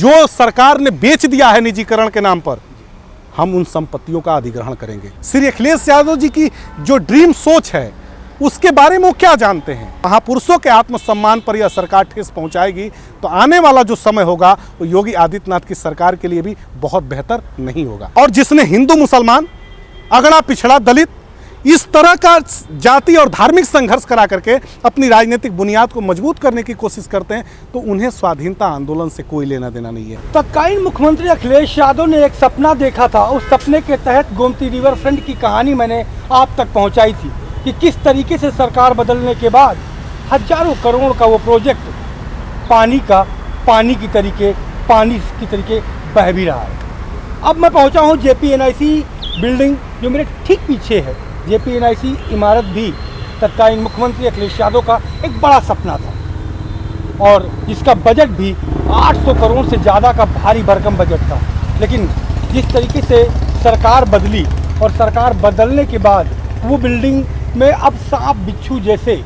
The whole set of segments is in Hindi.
जो सरकार ने बेच दिया है निजीकरण के नाम पर, हम उन संपत्तियों का अधिग्रहण करेंगे। श्री अखिलेश यादव जी की जो ड्रीम सोच है उसके बारे में वो क्या जानते हैं? महापुरुषों के आत्मसम्मान पर यह सरकार ठेस पहुंचाएगी तो आने वाला जो समय होगा वो योगी आदित्यनाथ की सरकार के लिए भी बहुत बेहतर नहीं होगा। और जिसने हिंदू मुसलमान, अगड़ा पिछड़ा, दलित, इस तरह का जाति और धार्मिक संघर्ष करा करके अपनी राजनीतिक बुनियाद को मजबूत करने की कोशिश करते हैं तो उन्हें स्वाधीनता आंदोलन से कोई लेना देना नहीं है। तत्कालीन मुख्यमंत्री अखिलेश यादव ने एक सपना देखा था। उस सपने के तहत गोमती रिवर फ्रंट की कहानी मैंने आप तक पहुंचाई थी कि किस तरीके से सरकार बदलने के बाद हजारों करोड़ का वो प्रोजेक्ट पानी की तरीके बह भी रहा है। अब मैं पहुंचा हूं JPNIC बिल्डिंग जो मेरे ठीक पीछे है। JPNIC इमारत भी तत्कालीन मुख्यमंत्री अखिलेश यादव का एक बड़ा सपना था और जिसका बजट भी 800 करोड़ से ज़्यादा का भारी भरकम बजट था। लेकिन जिस तरीके से सरकार बदली और सरकार बदलने के बाद वो बिल्डिंग में अब सांप बिच्छू जैसे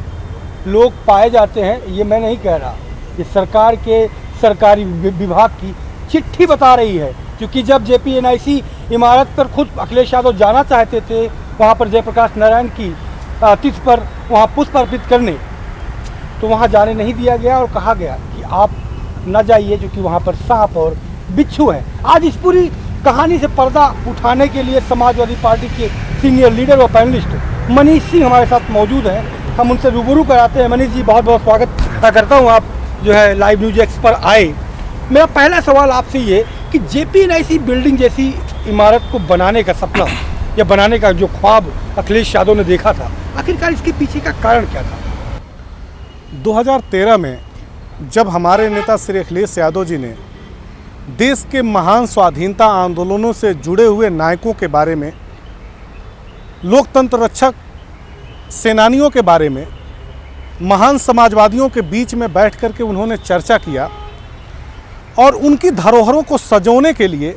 लोग पाए जाते हैं, ये मैं नहीं कह रहा, ये सरकार के सरकारी विभाग की चिट्ठी बता रही है। क्योंकि जब JPNIC इमारत पर खुद अखिलेश यादव जाना चाहते थे, वहाँ पर जयप्रकाश नारायण की तिथि पर वहाँ पुष्प अर्पित करने, तो वहाँ जाने नहीं दिया गया और कहा गया कि आप न जाइए क्योंकि वहाँ पर सांप और बिच्छू हैं। आज इस पूरी कहानी से पर्दा उठाने के लिए समाजवादी पार्टी के सीनियर लीडर व पैनलिस्ट मनीष सिंह हमारे साथ मौजूद हैं। हम उनसे रूबरू कराते हैं। मनीष जी, बहुत बहुत स्वागत करता हूँ, आप जो है लाइव न्यूज एक्स पर आए। मेरा पहला सवाल आपसे ये कि JPNIC बिल्डिंग जैसी इमारत को बनाने का सपना या बनाने का जो ख्वाब अखिलेश यादव ने देखा था, आखिरकार इसके पीछे का कारण क्या था? 2013 में जब हमारे नेता श्री अखिलेश यादव जी ने देश के महान स्वाधीनता आंदोलनों से जुड़े हुए नायकों के बारे में, लोकतंत्र रक्षक सेनानियों के बारे में, महान समाजवादियों के बीच में बैठ कर के उन्होंने चर्चा किया और उनकी धरोहरों को सजोने के लिए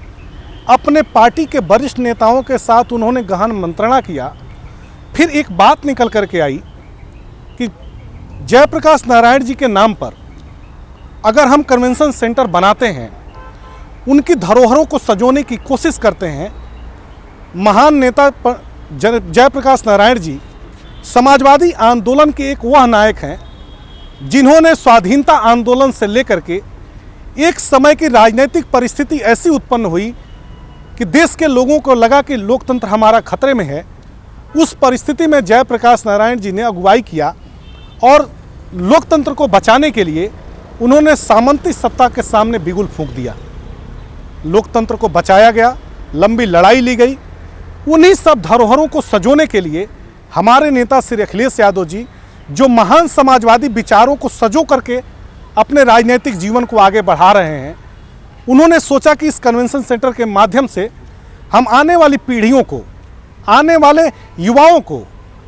अपने पार्टी के वरिष्ठ नेताओं के साथ उन्होंने गहन मंत्रणा किया। फिर एक बात निकल कर के आई कि जयप्रकाश नारायण जी के नाम पर अगर हम कन्वेंशन सेंटर बनाते हैं, उनकी धरोहरों को सजोने की कोशिश करते हैं। महान नेता जयप्रकाश नारायण जी समाजवादी आंदोलन के एक वह नायक हैं जिन्होंने स्वाधीनता आंदोलन से लेकर के एक समय की राजनीतिक परिस्थिति ऐसी उत्पन्न हुई कि देश के लोगों को लगा कि लोकतंत्र हमारा खतरे में है। उस परिस्थिति में जयप्रकाश नारायण जी ने अगुवाई किया और लोकतंत्र को बचाने के लिए उन्होंने सामंती सत्ता के सामने बिगुल फूंक दिया। लोकतंत्र को बचाया गया, लंबी लड़ाई ली गई। उन्हीं सब धरोहरों को सजोने के लिए हमारे नेता श्री अखिलेश यादव जी, जो महान समाजवादी विचारों को सजो करके अपने राजनीतिक जीवन को आगे बढ़ा रहे हैं, उन्होंने सोचा कि इस कन्वेंशन सेंटर के माध्यम से हम आने वाली पीढ़ियों को, आने वाले युवाओं को,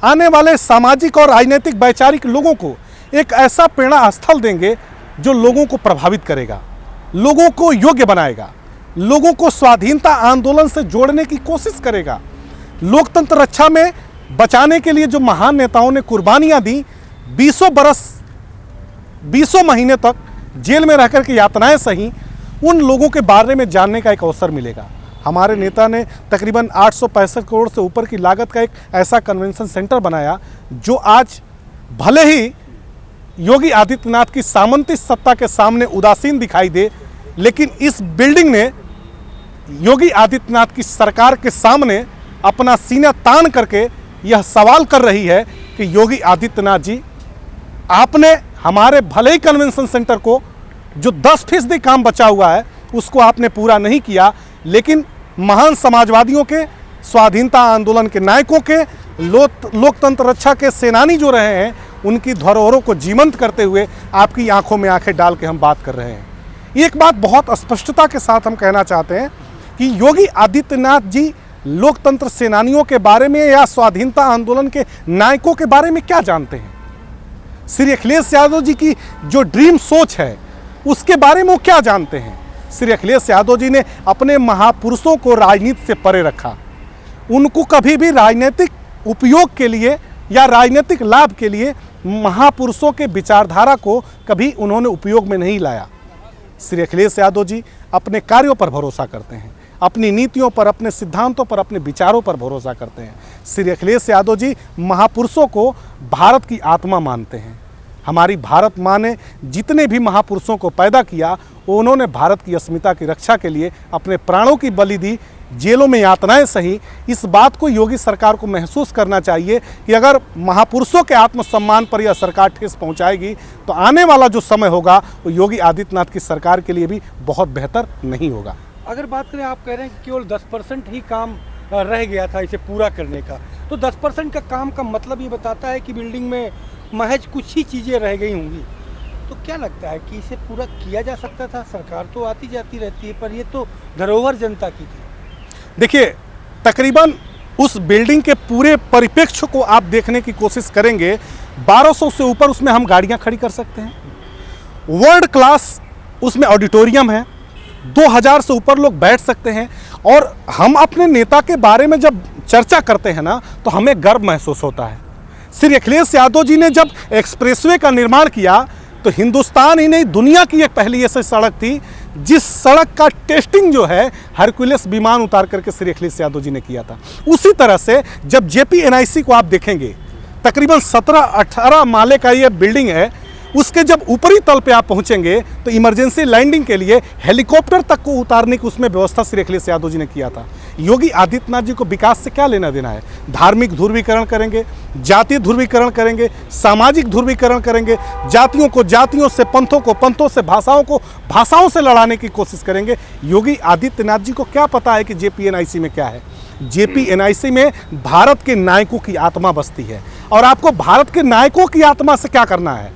आने वाले सामाजिक और राजनीतिक वैचारिक लोगों को एक ऐसा प्रेरणा स्थल देंगे जो लोगों को प्रभावित करेगा, लोगों को योग्य बनाएगा, लोगों को स्वाधीनता आंदोलन से जोड़ने की कोशिश करेगा। लोकतंत्र रक्षा में बचाने के लिए जो महान नेताओं ने कुर्बानियां दी, 20 महीने तक जेल में रहकर के यातनाएं सही, उन लोगों के बारे में जानने का एक अवसर मिलेगा। हमारे नेता ने तकरीबन 865 करोड़ से ऊपर की लागत का एक ऐसा कन्वेंशन सेंटर बनाया जो आज भले ही योगी आदित्यनाथ की सामंती सत्ता के सामने उदासीन दिखाई दे, लेकिन इस बिल्डिंग ने योगी आदित्यनाथ की सरकार के सामने अपना सीना तान करके यह सवाल कर रही है कि योगी आदित्यनाथ जी, आपने हमारे भले ही कन्वेंशन सेंटर को जो 10% काम बचा हुआ है उसको आपने पूरा नहीं किया, लेकिन महान समाजवादियों के, स्वाधीनता आंदोलन के नायकों के, लोकतंत्र रक्षा के सेनानी जो रहे हैं, उनकी धरोहरों को जीवंत करते हुए आपकी आंखों में आंखें डाल के हम बात कर रहे हैं। एक बात बहुत स्पष्टता के साथ हम कहना चाहते हैं कि योगी आदित्यनाथ जी लोकतंत्र सेनानियों के बारे में या स्वाधीनता आंदोलन के नायकों के बारे में क्या जानते हैं? श्री अखिलेश यादव जी की जो ड्रीम सोच है उसके बारे में वो क्या जानते हैं? श्री अखिलेश यादव जी ने अपने महापुरुषों को राजनीति से परे रखा। उनको कभी भी राजनीतिक उपयोग के लिए या राजनीतिक लाभ के लिए महापुरुषों के विचारधारा को कभी उन्होंने उपयोग में नहीं लाया। श्री अखिलेश यादव जी अपने कार्यों पर भरोसा करते हैं, अपनी नीतियों पर, अपने सिद्धांतों पर, अपने विचारों पर भरोसा करते हैं। श्री अखिलेश यादव जी महापुरुषों को भारत की आत्मा मानते हैं। हमारी भारत माँ ने जितने भी महापुरुषों को पैदा किया, उन्होंने भारत की अस्मिता की रक्षा के लिए अपने प्राणों की बलि दी, जेलों में यातनाएं सही। इस बात को योगी सरकार को महसूस करना चाहिए कि अगर महापुरुषों के आत्मसम्मान पर यह सरकार ठेस पहुंचाएगी तो आने वाला जो समय होगा वो योगी आदित्यनाथ की सरकार के लिए भी बहुत बेहतर नहीं होगा। अगर बात करें, आप कह रहे हैं कि केवल 10% ही काम रह गया था इसे पूरा करने का, तो 10% का काम का मतलब ये बताता है कि बिल्डिंग में महज कुछ ही चीज़ें रह गई होंगी। तो क्या लगता है कि इसे पूरा किया जा सकता था? सरकार तो आती जाती रहती है, पर ये तो धरोहर जनता की थी। देखिए, तकरीबन उस बिल्डिंग के पूरे परिप्रेक्ष्य को आप देखने की कोशिश करेंगे, 1200 से ऊपर उसमें हम गाड़ियां खड़ी कर सकते हैं। वर्ल्ड क्लास उसमें ऑडिटोरियम है, 2000 से ऊपर लोग बैठ सकते हैं। और हम अपने नेता के बारे में जब चर्चा करते हैं ना, तो हमें गर्व महसूस होता है। श्री अखिलेश यादव जी ने जब एक्सप्रेसवे का निर्माण किया तो हिंदुस्तान ही नहीं, दुनिया की एक पहली ऐसी सड़क थी जिस सड़क का टेस्टिंग जो है हरक्यूलिस विमान उतार करके श्री अखिलेश यादव जी ने किया था। उसी तरह से जब JPNIC को आप देखेंगे, तकरीबन 17-18 माले का ये बिल्डिंग है, उसके जब ऊपरी तल पे आप पहुंचेंगे तो इमरजेंसी लैंडिंग के लिए हेलीकॉप्टर तक को उतारने की उसमें व्यवस्था श्री अखिलेश यादव जी ने किया था। योगी आदित्यनाथ जी को विकास से क्या लेना देना है? धार्मिक ध्रुवीकरण करेंगे, जातीय ध्रुवीकरण करेंगे, सामाजिक ध्रुवीकरण करेंगे, जातियों को जातियों से, पंथों को पंथों से, भाषाओं को भाषाओं से लड़ाने की कोशिश करेंगे। योगी आदित्यनाथ जी को क्या पता है कि JPNIC में क्या है? JPNIC में भारत के नायकों की आत्मा बसती है। और आपको भारत के नायकों की आत्मा से क्या करना है?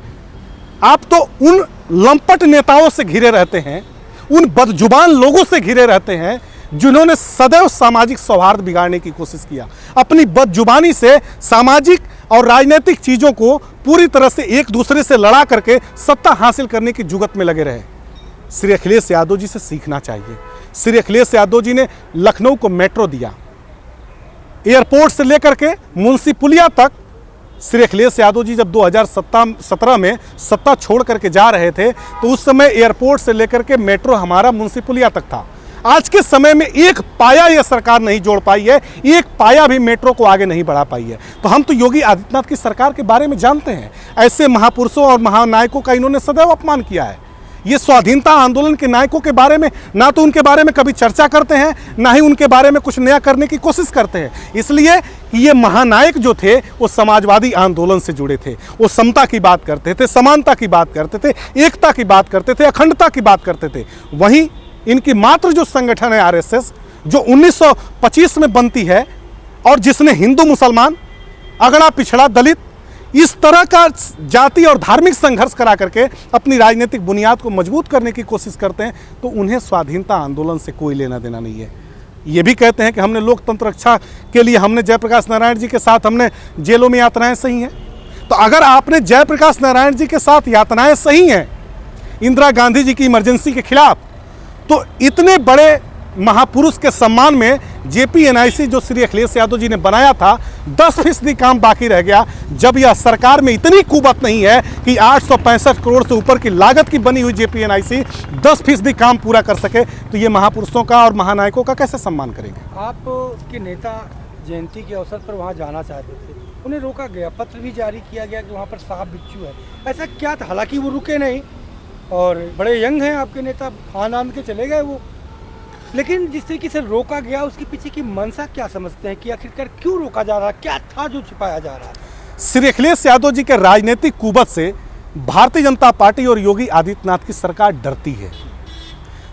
आप तो उन लंपट नेताओं से घिरे रहते हैं, उन बदजुबान लोगों से घिरे रहते हैं जिन्होंने सदैव सामाजिक सौहार्द बिगाड़ने की कोशिश किया। अपनी बदजुबानी से सामाजिक और राजनीतिक चीज़ों को पूरी तरह से एक दूसरे से लड़ा करके सत्ता हासिल करने की जुगत में लगे रहे। श्री अखिलेश यादव जी से सीखना चाहिए। श्री अखिलेश यादव जी ने लखनऊ को मेट्रो दिया, एयरपोर्ट से लेकर के मुंशी पुलिया तक। श्री अखिलेश यादव जी जब 2017 में सत्ता छोड़ करके जा रहे थे तो उस समय एयरपोर्ट से लेकर के मेट्रो हमारा मुंशी पुलिया तक था। आज के समय में एक पाया यह सरकार नहीं जोड़ पाई है, एक पाया भी मेट्रो को आगे नहीं बढ़ा पाई है। तो हम तो योगी आदित्यनाथ की सरकार के बारे में जानते हैं। ऐसे महापुरुषों और महानायकों का इन्होंने सदैव अपमान किया है। ये स्वाधीनता आंदोलन के नायकों के बारे में ना तो उनके बारे में कभी चर्चा करते हैं, ना ही उनके बारे में कुछ नया करने की कोशिश करते हैं। इसलिए कि ये महानायक जो थे वो समाजवादी आंदोलन से जुड़े थे, वो समता की बात करते थे, समानता की बात करते थे, एकता की बात करते थे, अखंडता की बात करते थे। वहीं इनकी मात्र जो संगठन है RSS, जो 1925 में बनती है और जिसने हिंदू मुसलमान, अगड़ा पिछड़ा, दलित, इस तरह का जाति और धार्मिक संघर्ष करा करके अपनी राजनीतिक बुनियाद को मजबूत करने की कोशिश करते हैं, तो उन्हें स्वाधीनता आंदोलन से कोई लेना देना नहीं है। ये भी कहते हैं कि हमने लोकतंत्र रक्षा के लिए हमने जयप्रकाश नारायण जी के साथ हमने जेलों में यातनाएं सही हैं। तो अगर आपने जयप्रकाश नारायण जी के साथ यातनाएं सही हैं इंदिरा गांधी जी की इमरजेंसी के खिलाफ, तो इतने बड़े महापुरुष के सम्मान में JPNIC जो श्री अखिलेश यादव जी ने बनाया था, 10% काम बाकी रह गया। जब यह सरकार में इतनी कुवत नहीं है कि 865 करोड़ से ऊपर की लागत की बनी हुई JPNIC 10% काम पूरा कर सके, तो ये महापुरुषों का और महानायकों का कैसे सम्मान करेंगे? आपके नेता जयंती के अवसर पर वहाँ जाना चाहते थे, उन्हें रोका गया, पत्र भी जारी किया गया कि वहाँ पर सांप बिच्छू है। ऐसा क्या था? हालांकि वो रुके नहीं और बड़े यंग हैं आपके नेता, आनंद के चले गए वो, लेकिन जिस तरीके से रोका गया उसके पीछे की मंशा क्या समझते हैं कि आखिरकार क्यों रोका जा रहा है? क्या था जो छिपाया जा रहा है? श्री अखिलेश यादव जी के राजनीतिक कुवत से भारतीय जनता पार्टी और योगी आदित्यनाथ की सरकार डरती है।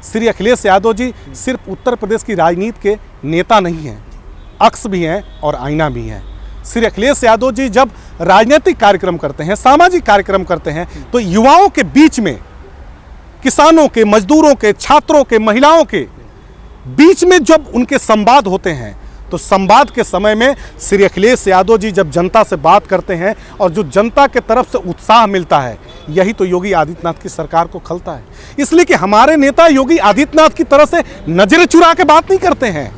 श्री अखिलेश यादव जी सिर्फ उत्तर प्रदेश की राजनीति के नेता नहीं हैं, अक्स भी हैं और आईना भी हैं। श्री अखिलेश यादव जी जब राजनीतिक कार्यक्रम करते हैं, सामाजिक कार्यक्रम करते हैं, तो युवाओं के बीच में, किसानों के, मजदूरों के, छात्रों के, महिलाओं के बीच में जब उनके संवाद होते हैं, तो संवाद के समय में श्री अखिलेश यादव जी जब जनता से बात करते हैं और जो जनता के तरफ से उत्साह मिलता है, यही तो योगी आदित्यनाथ की सरकार को खलता है। इसलिए कि हमारे नेता योगी आदित्यनाथ की तरह से नजरें चुरा के बात नहीं करते हैं।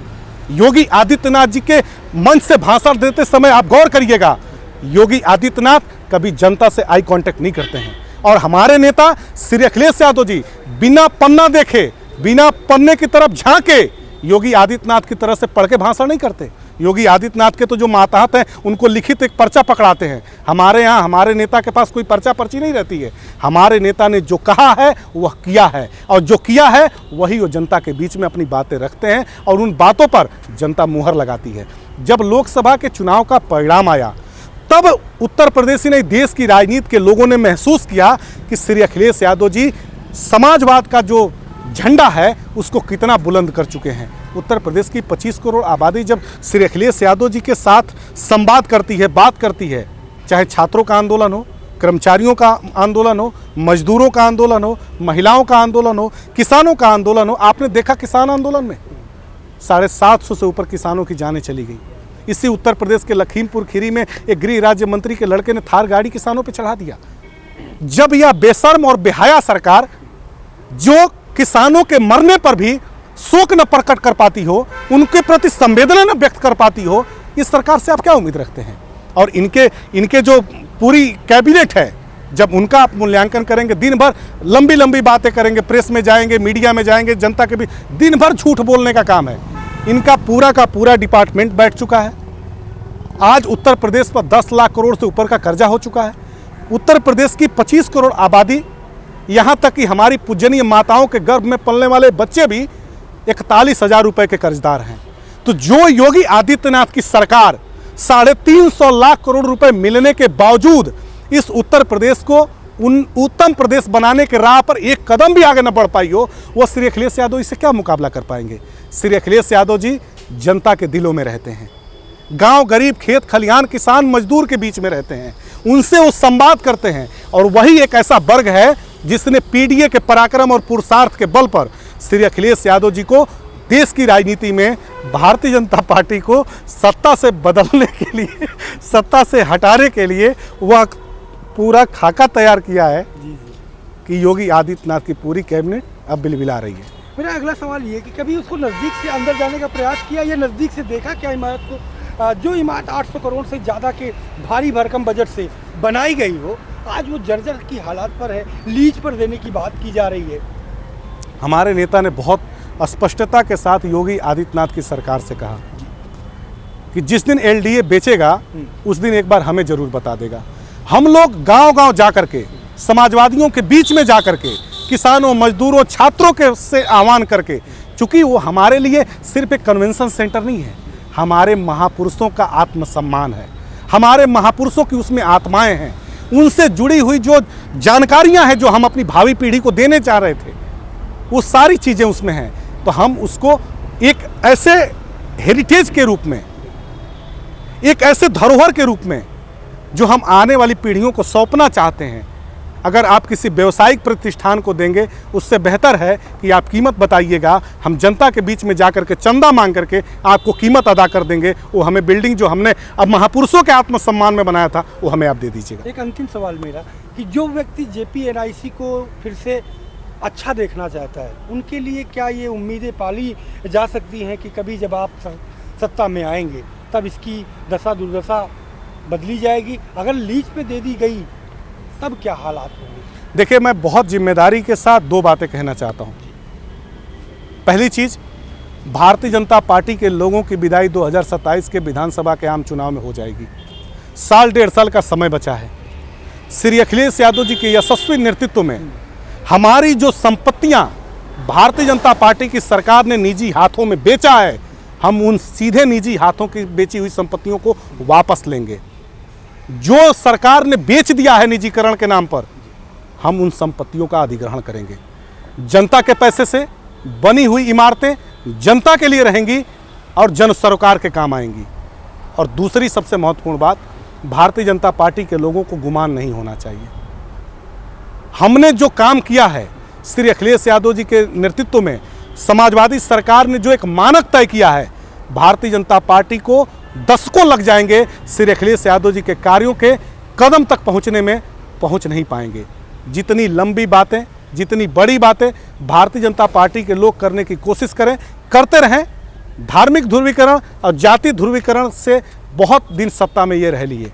योगी आदित्यनाथ जी के मंच से भाषण देते समय आप गौर करिएगा, योगी आदित्यनाथ कभी जनता से आई कांटेक्ट नहीं करते हैं। और हमारे नेता श्री अखिलेश यादव जी बिना पन्ना देखे, बिना पन्ने की तरफ झांके योगी आदित्यनाथ की तरह से पढ़ के भाषण नहीं करते। योगी आदित्यनाथ के तो जो मातहत हैं उनको लिखित एक पर्चा पकड़ाते हैं। हमारे यहाँ हमारे नेता के पास कोई पर्चा पर्ची नहीं रहती है। हमारे नेता ने जो कहा है वह किया है, और जो किया है वही वो जनता के बीच में अपनी बातें रखते हैं, और उन बातों पर जनता मुहर लगाती है। जब लोकसभा के चुनाव का परिणाम आया तब उत्तर प्रदेश ही नहीं, देश की राजनीति के लोगों ने महसूस किया कि श्री अखिलेश यादव जी समाजवाद का जो झंडा है उसको कितना बुलंद कर चुके हैं। उत्तर प्रदेश की 25 करोड़ आबादी जब श्री अखिलेश यादव जी के साथ संवाद करती है, बात करती है, चाहे छात्रों का आंदोलन हो, कर्मचारियों का आंदोलन हो, मजदूरों का आंदोलन हो, महिलाओं का आंदोलन हो, किसानों का आंदोलन हो। आपने देखा किसान आंदोलन में 750 से ऊपर किसानों की जानें चली गई। इसी उत्तर प्रदेश के लखीमपुर खीरी में एक गृह राज्य मंत्री के लड़के ने थार गाड़ी किसानों पर चढ़ा दिया। जब यह बेशर्म और बेहया सरकार जो किसानों के मरने पर भी शोक न प्रकट कर पाती हो, उनके प्रति संवेदना न व्यक्त कर पाती हो, इस सरकार से आप क्या उम्मीद रखते हैं? और इनके जो पूरी कैबिनेट है, जब उनका आप मूल्यांकन करेंगे, दिन भर लंबी लंबी बातें करेंगे, प्रेस में जाएंगे, मीडिया में जाएंगे, जनता के भी दिन भर झूठ बोलने का काम है। इनका पूरा का पूरा डिपार्टमेंट बैठ चुका है। आज उत्तर प्रदेश पर 10 लाख करोड़ से ऊपर का कर्जा हो चुका है। उत्तर प्रदेश की 25 करोड़ आबादी, यहाँ तक कि हमारी पूजनीय माताओं के गर्भ में पलने वाले बच्चे भी 41,000 रुपए के कर्जदार हैं। तो जो योगी आदित्यनाथ की सरकार 350 लाख करोड़ रुपए मिलने के बावजूद इस उत्तर प्रदेश को उन उत्तम प्रदेश बनाने के राह पर एक कदम भी आगे न बढ़ पाई हो, वो श्री अखिलेश यादव जी से क्या मुकाबला कर पाएंगे? श्री अखिलेश यादव जी जनता के दिलों में रहते हैं, गांव गरीब, खेत खलिहान, किसान मजदूर के बीच में रहते हैं, उनसे वो संवाद करते हैं। और वही एक ऐसा वर्ग है जिसने पीडीए के पराक्रम और पुरुषार्थ के बल पर श्री अखिलेश यादव जी को देश की राजनीति में भारतीय जनता पार्टी को सत्ता से बदलने के लिए, सत्ता से हटाने के लिए वह पूरा खाका तैयार किया है कि योगी आदित्यनाथ की पूरी कैबिनेट अब बिलबिला रही है। मेरा अगला सवाल ये कि कभी उसको नज़दीक से अंदर जाने का प्रयास किया या नज़दीक से देखा क्या इमारत को? जो इमारत 800 करोड़ से ज़्यादा के भारी भरकम बजट से बनाई गई हो, आज वो जर्जर की हालात पर है, लीज पर देने की बात की जा रही है। हमारे नेता ने बहुत स्पष्टता के साथ योगी आदित्यनाथ की सरकार से कहा कि जिस दिन एलडीए बेचेगा उस दिन एक बार हमें जरूर बता देगा। हम लोग गांव-गांव जा करके, समाजवादियों के बीच में जा करके, किसानों, मजदूरों, छात्रों के से आह्वान करके, चूंकि वो हमारे लिए सिर्फ एक कन्वेंशन सेंटर नहीं है, हमारे महापुरुषों का आत्मसम्मान है, हमारे महापुरुषों की उसमें आत्माएं हैं, उनसे जुड़ी हुई जो जानकारियां हैं जो हम अपनी भावी पीढ़ी को देने चाह रहे थे, वो सारी चीज़ें उसमें हैं। तो हम उसको एक ऐसे हेरिटेज के रूप में, एक ऐसे धरोहर के रूप में जो हम आने वाली पीढ़ियों को सौंपना चाहते हैं। अगर आप किसी व्यवसायिक प्रतिष्ठान को देंगे, उससे बेहतर है कि आप कीमत बताइएगा, हम जनता के बीच में जाकर के चंदा मांग करके आपको कीमत अदा कर देंगे। वो हमें बिल्डिंग जो हमने अब महापुरुषों के आत्मसम्मान में बनाया था वो हमें आप दे दीजिएगा। एक अंतिम सवाल मेरा कि जो व्यक्ति JPNIC को फिर से अच्छा देखना चाहता है, उनके लिए क्या ये उम्मीदें पाली जा सकती हैं कि कभी जब आप सत्ता में आएंगे तब इसकी दशा दुर्दशा बदली जाएगी? अगर लीज पे दे दी गई तब क्या हालात होंगे? देखिए, मैं बहुत जिम्मेदारी के साथ दो बातें कहना चाहता हूँ। पहली चीज़, भारतीय जनता पार्टी के लोगों की विदाई 2027 के विधानसभा के आम चुनाव में हो जाएगी। साल 1.5 साल का समय बचा है। श्री अखिलेश यादव जी के यशस्वी नेतृत्व में हमारी जो संपत्तियां भारतीय जनता पार्टी की सरकार ने निजी हाथों में बेचा है, हम उन सीधे निजी हाथों की बेची हुई संपत्तियों को वापस लेंगे। जो सरकार ने बेच दिया है निजीकरण के नाम पर, हम उन संपत्तियों का अधिग्रहण करेंगे। जनता के पैसे से बनी हुई इमारतें जनता के लिए रहेंगी और जन सरोकार के काम आएंगी। और दूसरी सबसे महत्वपूर्ण बात, भारतीय जनता पार्टी के लोगों को गुमान नहीं होना चाहिए। हमने जो काम किया है श्री अखिलेश यादव जी के नेतृत्व में, समाजवादी सरकार ने जो एक मानक तय किया है, भारतीय जनता पार्टी को दशकों लग जाएंगे श्री अखिलेश यादव जी के कार्यों के कदम तक पहुंचने में, पहुंच नहीं पाएंगे। जितनी लंबी बातें, जितनी बड़ी बातें भारतीय जनता पार्टी के लोग करने की कोशिश करें, करते रहें। धार्मिक ध्रुवीकरण और जाति ध्रुवीकरण से बहुत दिन सत्ता में ये रह लिए।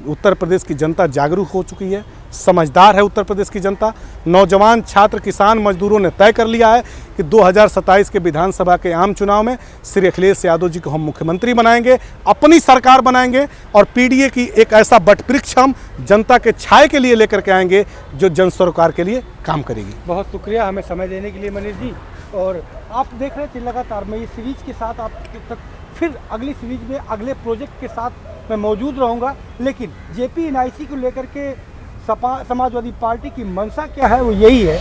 उत्तर प्रदेश की जनता जागरूक हो चुकी है, समझदार है उत्तर प्रदेश की जनता। नौजवान, छात्र, किसान, मजदूरों ने तय कर लिया है कि 2027 के विधानसभा के आम चुनाव में श्री अखिलेश यादव जी को हम मुख्यमंत्री बनाएंगे, अपनी सरकार बनाएंगे और पीडीए की एक ऐसा वटवृक्ष हम जनता के छाए के लिए लेकर के आएंगे जो जन सरोकार के लिए काम करेगी। बहुत शुक्रिया हमें समय देने के लिए मनीष जी। और आप देख रहे थे लगातार मैं इस सीरीज के साथ आप तक फिर अगली सीरीज में अगले प्रोजेक्ट के साथ मैं मौजूद रहूँगा। लेकिन जेपी एनआईसी को लेकर के समाजवादी पार्टी की मंशा क्या है, वो यही है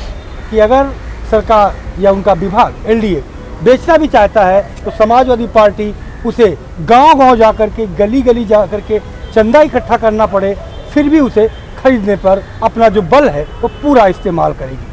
कि अगर सरकार या उनका विभाग एलडीए बेचना भी चाहता है तो समाजवादी पार्टी उसे गांव-गांव जा कर के, गली-गली जा कर के चंदा इकट्ठा करना पड़े, फिर भी उसे खरीदने पर अपना जो बल है वो पूरा इस्तेमाल करेगी।